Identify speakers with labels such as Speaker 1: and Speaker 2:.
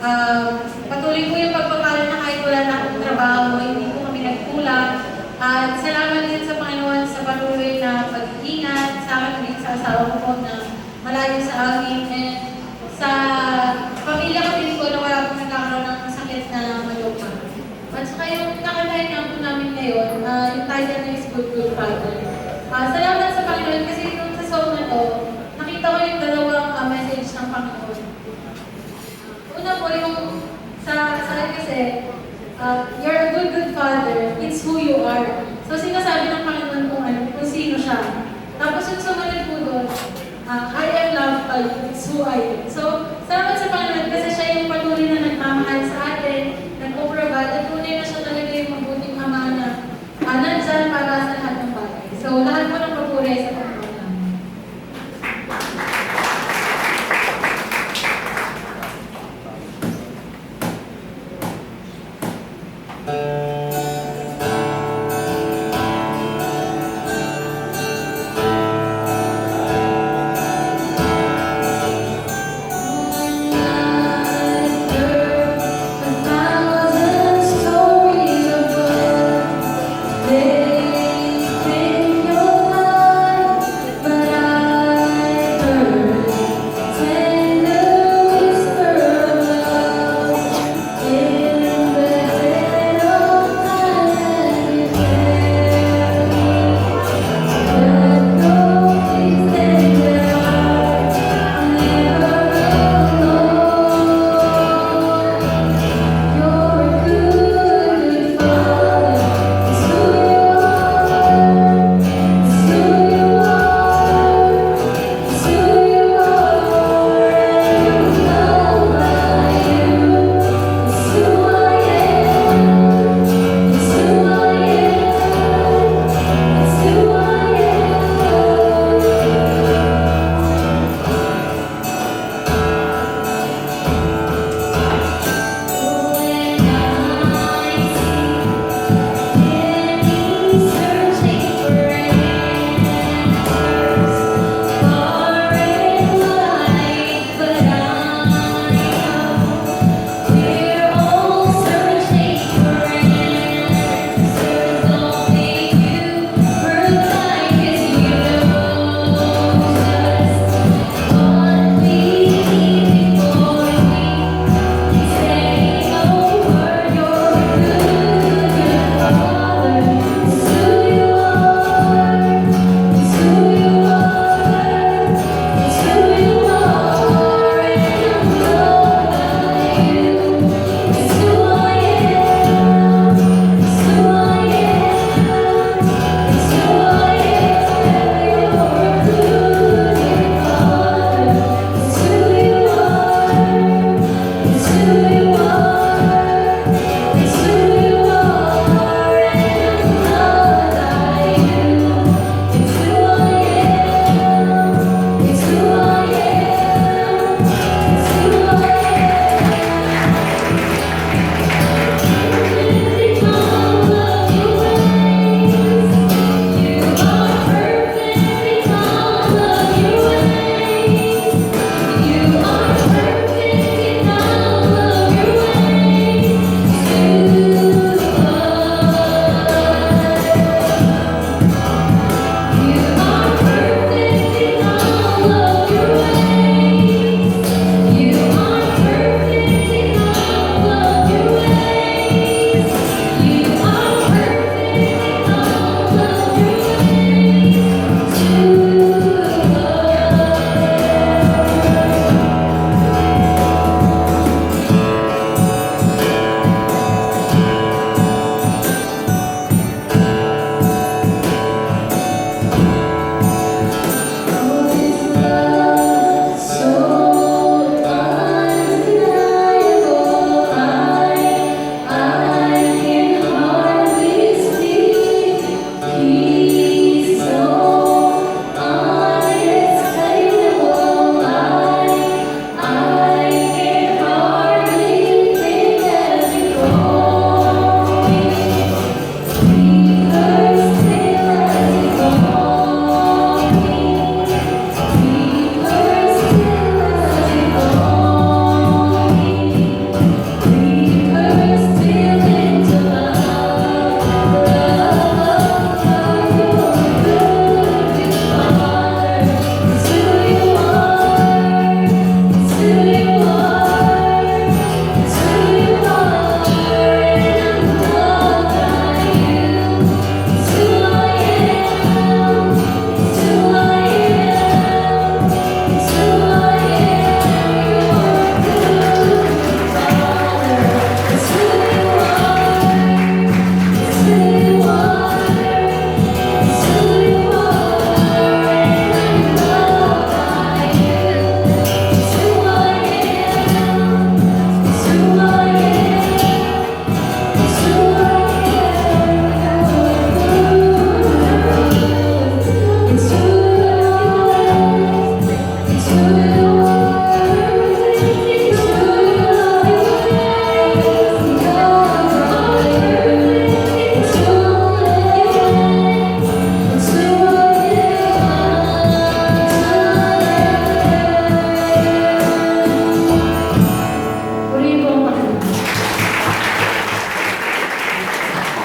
Speaker 1: Patuloy po yung pagpapala na kahit wala na akong trabaho, hindi po kami nagkulang. At salamat din sa Panginoon sa patuloy na pag-iingat sa akin din sa asawa ko po na malayo sa akin. And sa pamilya ko din po na wala po nagkakaroon ng sakit na malupa. At saka yung nakalain nga po namin ngayon, yung title na is Good Father. Salamat sa Panginoon kasi nung sa song na to, nakita ko yung dalawang message ng Panginoon. Una po yung sa akin kasi, you're a good father, it's who you are. So sinasabi ng Panginoon kung sino siya. Tapos yung sumunod po doon, I am loved by you, it's who I am. So